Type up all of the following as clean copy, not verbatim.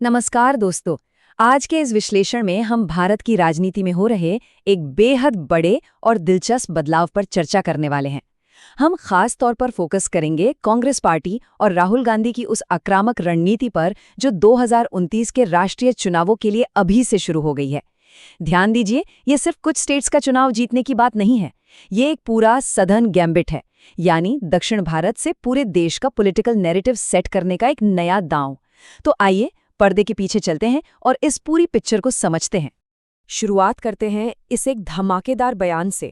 नमस्कार दोस्तों। आज के इस विश्लेषण में हम भारत की राजनीति में हो रहे एक बेहद बड़े और दिलचस्प बदलाव पर चर्चा करने वाले हैं। हम खास तौर पर फोकस करेंगे कांग्रेस पार्टी और राहुल गांधी की उस आक्रामक रणनीति पर जो 2029 के राष्ट्रीय चुनावों के लिए अभी से शुरू हो गई है। ध्यान दीजिए, ये सिर्फ कुछ स्टेट्स का चुनाव जीतने की बात नहीं है। ये एक पूरा सघन गैम्बिट है, यानी दक्षिण भारत से पूरे देश का पॉलिटिकल नैरेटिव सेट करने का एक नया दांव। तो आइए पर्दे के पीछे चलते हैं और इस पूरी पिक्चर को समझते हैं। शुरुआत करते हैं इस एक धमाकेदार बयान से।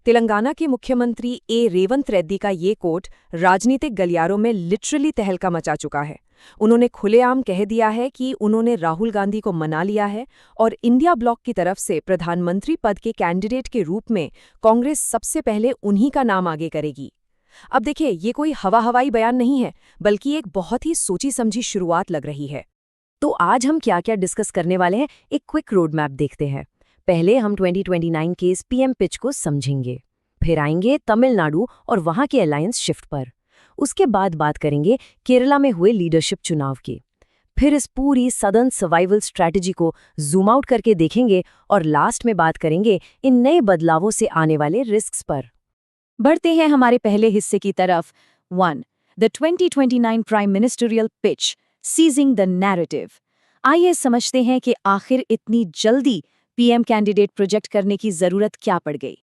तेलंगाना के मुख्यमंत्री रेवंत रेड्डी का ये कोट राजनीतिक गलियारों में लिटरली तहलका मचा चुका है। उन्होंने खुलेआम कह दिया है कि उन्होंने राहुल गांधी को मना लिया है और इंडिया ब्लॉक की तरफ से प्रधानमंत्री पद के कैंडिडेट के रूप में कांग्रेस सबसे पहले उन्हीं का नाम आगे करेगी। अब देखिए, ये कोई हवाई बयान नहीं है, बल्कि एक बहुत ही सोची समझी शुरुआत लग रही है। तो आज हम क्या क्या डिस्कस करने वाले हैं, एक क्विक रोड मैप देखते हैं। पहले हम 2029 के इस पीएम पिच को समझेंगे, फिर आएंगे तमिलनाडु और वहां के अलायंस शिफ्ट पर। उसके बाद बात करेंगे केरला में हुए लीडरशिप चुनाव की। फिर इस पूरी सदर्न सर्वाइवल स्ट्रैटेजी को जूम आउट करके देखेंगे और लास्ट में बात करेंगे इन नए बदलावों से आने वाले रिस्क्स पर। बढ़ते हैं हमारे पहले हिस्से की तरफ। 1. The 2029 prime ministerial pitch, seizing the narrative. आइए समझते हैं कि आखिर इतनी जल्दी पीएम कैंडिडेट प्रोजेक्ट करने की जरूरत क्या पड़ गई।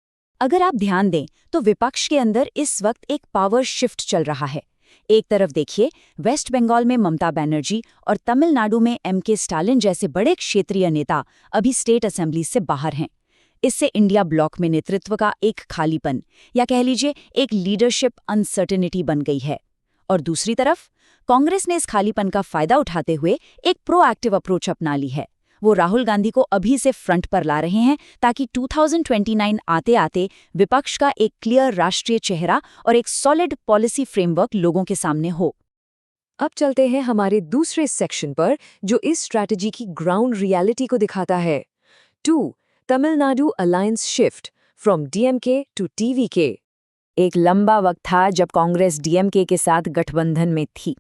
अगर आप ध्यान दें तो विपक्ष के अंदर इस वक्त एक पावर शिफ्ट चल रहा है। एक तरफ देखिए, वेस्ट बंगाल में ममता बनर्जी और तमिलनाडु में एमके स्टालिन जैसे बड़े क्षेत्रीय नेता अभी स्टेट असेंबली से बाहर हैं। इससे इंडिया ब्लॉक में नेतृत्व का एक खालीपन, या कह लीजिए एक लीडरशिप अनसर्टेनिटी बन गई है। और दूसरी तरफ कांग्रेस ने इस खालीपन का फायदा उठाते हुए एक प्रोएक्टिव अप्रोच अपना ली है। वो राहुल गांधी को अभी से फ्रंट पर ला रहे हैं ताकि 2029 आते आते विपक्ष का एक क्लियर राष्ट्रीय चेहरा और एक सॉलिड पॉलिसी फ्रेमवर्क लोगों के सामने हो। अब चलते हैं हमारे दूसरे सेक्शन पर, जो इस स्ट्रैटेजी की ग्राउंड रियलिटी को दिखाता है। 2. Tamil Nadu alliance shift from DMK to TVK. एक लंबा वक्त था जब कांग्रेस डीएमके के साथ गठबंधन में थी।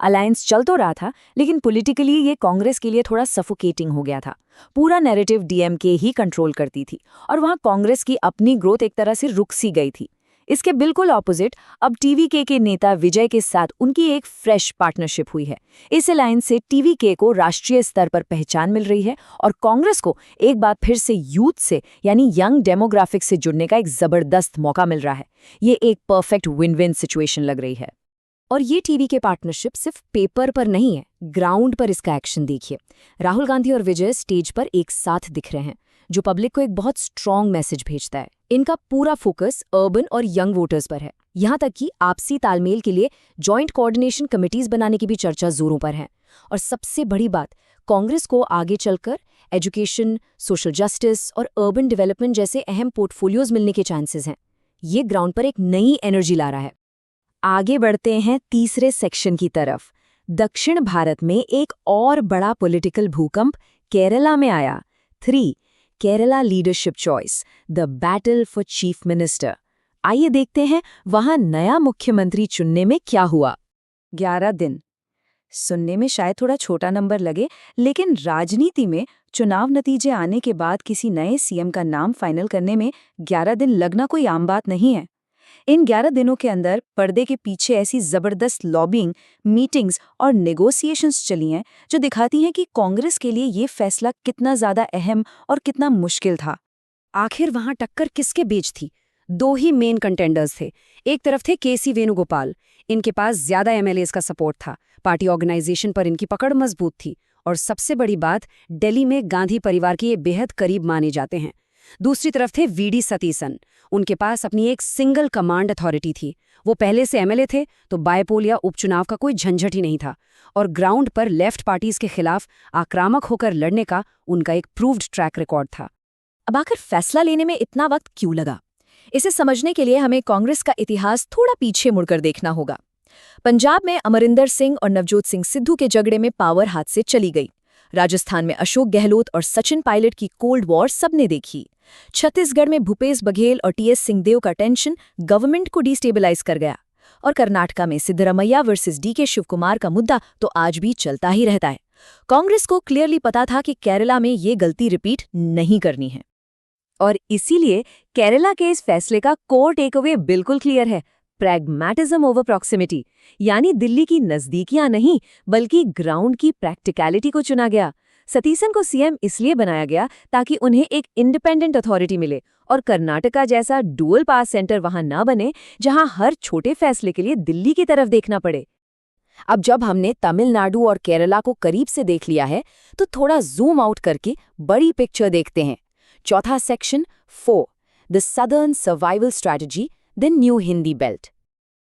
अलायंस चल तो रहा था, लेकिन पॉलिटिकली ये कांग्रेस के लिए थोड़ा सफोकेटिंग हो गया था। पूरा नैरेटिव डीएमके ही कंट्रोल करती थी और वहां कांग्रेस की अपनी ग्रोथ एक तरह से रुक सी गई थी। इसके बिल्कुल ऑपोजिट अब टीवीके के नेता विजय के साथ उनकी एक फ्रेश पार्टनरशिप हुई है। इस अलायंस से टीवीके को राष्ट्रीय स्तर पर पहचान मिल रही है और कांग्रेस को एक बार फिर से यूथ से, यानी यंग डेमोग्राफिक से जुड़ने का एक जबरदस्त मौका मिल रहा है। ये एक परफेक्ट विन विन सिचुएशन लग रही है। और ये टीवीके पार्टनरशिप सिर्फ पेपर पर नहीं है, ग्राउंड पर इसका एक्शन देखिए। राहुल गांधी और विजय स्टेज पर एक साथ दिख रहे हैं, जो पब्लिक को एक बहुत स्ट्रॉन्ग मैसेज भेजता है। इनका पूरा फोकस अर्बन और यंग वोटर्स पर है। यहाँ तक कि आपसी तालमेल के लिए जॉइंट कोऑर्डिनेशन कमिटीज बनाने की भी चर्चा जोरों पर है। और सबसे बड़ी बात, कांग्रेस को आगे चलकर एजुकेशन, सोशल जस्टिस और अर्बन डेवलपमेंट जैसे अहम पोर्टफोलियोज मिलने के चांसेस हैं। ये ग्राउंड पर एक नई एनर्जी ला रहा है। आगे बढ़ते हैं तीसरे सेक्शन की तरफ। दक्षिण भारत में एक और बड़ा पॉलिटिकल भूकंप केरला में आया। 3. Kerala leadership choice, the battle for chief minister. आइए देखते हैं वहां नया मुख्यमंत्री चुनने में क्या हुआ। 11 दिन। सुनने में शायद थोड़ा छोटा नंबर लगे, लेकिन राजनीति में चुनाव नतीजे आने के बाद किसी नए सीएम का नाम फाइनल करने में 11 दिन लगना कोई आम बात नहीं है। इन 11 दिनों के अंदर पर्दे के पीछे ऐसी जबरदस्त लॉबिंग, मीटिंग्स और नेगोशिएशंस चली हैं जो दिखाती हैं कि कांग्रेस के लिए ये फैसला कितना ज्यादा अहम और कितना मुश्किल था। आखिर वहां टक्कर किसके बीच थी? दो ही मेन कंटेंडर्स थे। एक तरफ थे केसी वेणुगोपाल। इनके पास ज्यादा एमएलएस का सपोर्ट था, पार्टी ऑर्गेनाइजेशन पर इनकी पकड़ मजबूत थी और सबसे बड़ी बात, दिल्ली में गांधी परिवार के ये बेहद करीब माने जाते हैं। दूसरी तरफ थे वीडी सतीसन। उनके पास अपनी एक सिंगल कमांड अथॉरिटी थी। वो पहले से एमएलए थे, तो बायपोल या उपचुनाव का कोई झंझट ही नहीं था और ग्राउंड पर लेफ्ट पार्टीज के खिलाफ आक्रामक होकर लड़ने का उनका एक प्रूव्ड ट्रैक रिकॉर्ड था। अब आखिर फैसला लेने में इतना वक्त क्यों लगा? इसे समझने के लिए हमें कांग्रेस का इतिहास थोड़ा पीछे मुड़कर देखना होगा। पंजाब में अमरिंदर सिंह और नवजोत सिंह सिद्धू के झगड़े में पावर हाथ से चली गई। राजस्थान में अशोक गहलोत और सचिन पायलट की कोल्ड वॉर सबने देखी। छत्तीसगढ़ में भूपेश बघेल और टीएस सिंहदेव का टेंशन गवर्नमेंट को डिस्टेबलाइज कर गया। और कर्नाटका में सिद्धरमैया वर्सेस डीके शिवकुमार का मुद्दा तो आज भी चलता ही रहता है। कांग्रेस को क्लियरली पता था कि केरला में ये गलती रिपीट नहीं करनी है। और इसीलिए केरला के इस फैसले का कोर टेकअवे बिल्कुल क्लियर है, प्रैग्मैटिज्म ओवर प्रॉक्सिमिटी, यानी दिल्ली की नजदीकियां नहीं बल्कि ग्राउंड की प्रैक्टिकलिटी को चुना गया। सतीसन को सीएम इसलिए बनाया गया ताकि उन्हें एक इंडिपेंडेंट अथॉरिटी मिले और कर्नाटका जैसा डुअल पास सेंटर वहां न बने जहां हर छोटे फैसले के लिए दिल्ली की तरफ देखना पड़े। अब जब हमने तमिलनाडु और केरला को करीब से देख लिया है तो थोड़ा जूम आउट करके बड़ी पिक्चर देखते हैं। चौथा section 4, the southern survival strategy, the new Hindi belt.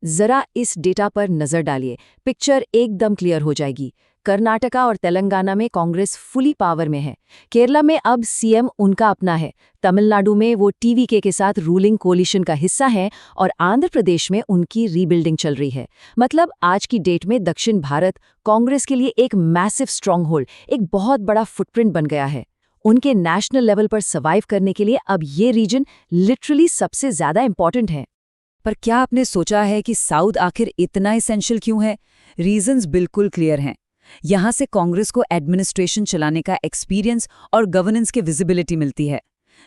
जरा इस डेटा पर नजर डालिए, पिक्चर एकदम क्लियर हो जाएगी। कर्नाटका और तेलंगाना में कांग्रेस फुली पावर में है, केरला में अब सीएम उनका अपना है, तमिलनाडु में वो टीवीके के साथ रूलिंग कोलिशन का हिस्सा है और आंध्र प्रदेश में उनकी रीबिल्डिंग चल रही है। मतलब आज की डेट में दक्षिण भारत कांग्रेस के लिए एक मैसिव स्ट्रॉन्ग होल्ड, एक बहुत बड़ा फुटप्रिंट बन गया है। उनके नेशनल लेवल पर सर्वाइव करने के लिए अब ये रीजन लिटरली सबसे ज्यादा इंपॉर्टेंट है। पर क्या आपने सोचा है कि साउथ आखिर इतना इसेंशियल क्यों है? रीजंस बिल्कुल क्लियर हैं। यहाँ से कांग्रेस को एडमिनिस्ट्रेशन चलाने का एक्सपीरियंस और गवर्नेंस की विजिबिलिटी मिलती है।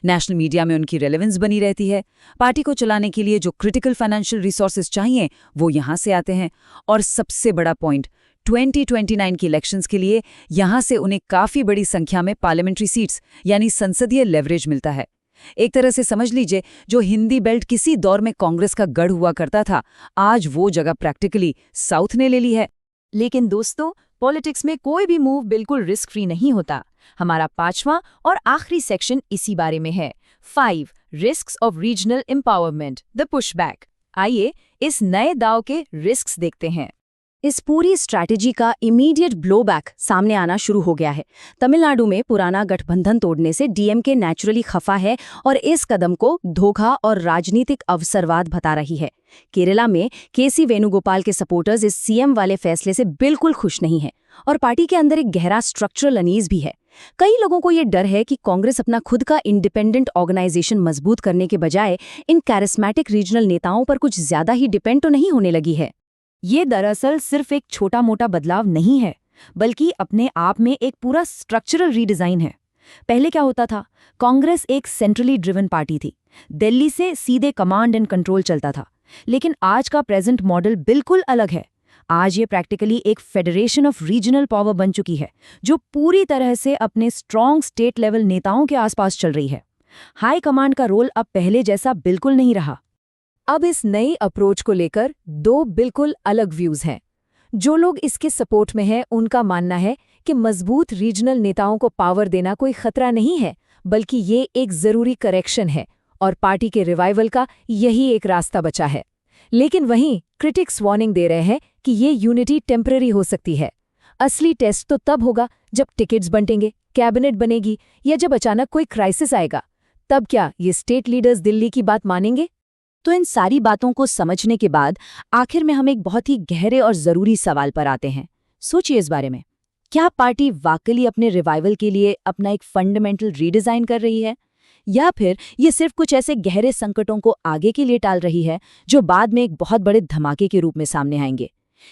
नेशनल मीडिया में उनकी रेलेवेंस बनी रहती है। पार्टी को चलाने के लिए जो क्रिटिकल फाइनेंशियल रिसोर्सेज चाहिए वो यहाँ से आते हैं। और सबसे बड़ा पॉइंट, 2029 की इलेक्शंस के लिए यहाँ से उन्हें काफ़ी बड़ी संख्या में पार्लियामेंट्री सीट्स यानी संसदीय लेवरेज मिलता है। एक तरह से समझ लीजिए, जो हिंदी बेल्ट किसी दौर में कांग्रेस का गढ़ हुआ करता था, आज वो जगह प्रैक्टिकली साउथ ने ले ली है। लेकिन दोस्तों, पॉलिटिक्स में कोई भी मूव बिल्कुल रिस्क फ्री नहीं होता। हमारा 5वां और आखिरी सेक्शन इसी बारे में है, 5 risks of regional empowerment, the pushback. आइए इस नए दाव के रिस्क्स देखते हैं। इस पूरी स्ट्रैटेजी का इमीडिएट ब्लोबैक सामने आना शुरू हो गया है। तमिलनाडु में पुराना गठबंधन तोड़ने से डीएमके नेचुरली खफा है और इस कदम को धोखा और राजनीतिक अवसरवाद बता रही है। केरला में केसी वेणुगोपाल के सपोर्टर्स इस सीएम वाले फैसले से बिल्कुल खुश नहीं हैं और पार्टी के अंदर एक गहरा स्ट्रक्चरल अनीज भी है। कई लोगों को ये डर है कि कांग्रेस अपना खुद का इंडिपेंडेंट ऑर्गेनाइजेशन मजबूत करने के बजाय इन कैरिस्मेटिक रीजनल नेताओं पर कुछ ज्यादा ही डिपेंड तो नहीं होने लगी है। ये दरअसल सिर्फ एक छोटा मोटा बदलाव नहीं है, बल्कि अपने आप में एक पूरा स्ट्रक्चरल रीडिजाइन है। पहले क्या होता था, कांग्रेस एक सेंट्रली ड्रिवन पार्टी थी, दिल्ली से सीधे कमांड एंड कंट्रोल चलता था। लेकिन आज का प्रेजेंट मॉडल बिल्कुल अलग है। आज ये प्रैक्टिकली एक फेडरेशन ऑफ रीजनल पावर बन चुकी है, जो पूरी तरह से अपने स्ट्रॉन्ग स्टेट लेवल नेताओं के आसपास चल रही है। हाई कमांड का रोल अब पहले जैसा बिल्कुल नहीं रहा। अब इस नई अप्रोच को लेकर 2 बिल्कुल अलग व्यूज हैं। जो लोग इसके सपोर्ट में हैं, उनका मानना है कि मजबूत रीजनल नेताओं को पावर देना कोई खतरा नहीं है, बल्कि ये एक जरूरी करेक्शन है और पार्टी के रिवाइवल का यही एक रास्ता बचा है। लेकिन वहीं क्रिटिक्स वार्निंग दे रहे हैं कि ये यूनिटी टेम्पररी हो सकती है। असली टेस्ट तो तब होगा जब टिकट्स बंटेंगे, कैबिनेट बनेगी या जब अचानक कोई क्राइसिस आएगा। तब क्या ये स्टेट लीडर्स दिल्ली की बात मानेंगे? तो इन सारी बातों को समझने के बाद आखिर में हम एक बहुत ही गहरे और जरूरी सवाल पर आते हैं। सोचिए इस बारे में, क्या पार्टी वाकई अपने रिवाइवल के लिए अपना एक फंडामेंटल रीडिजाइन कर रही है, या फिर ये सिर्फ कुछ ऐसे गहरे संकटों को आगे के लिए टाल रही है जो बाद में एक बहुत बड़े धमाके के रूप में सामने आएंगे?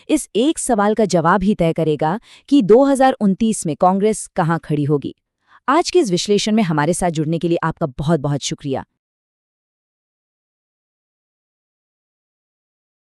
इस एक सवाल का जवाब ही तय करेगा कि 2029 में कांग्रेस कहां खड़ी होगी। आज के इस विश्लेषण में हमारे साथ जुड़ने के लिए आपका बहुत बहुत शुक्रिया।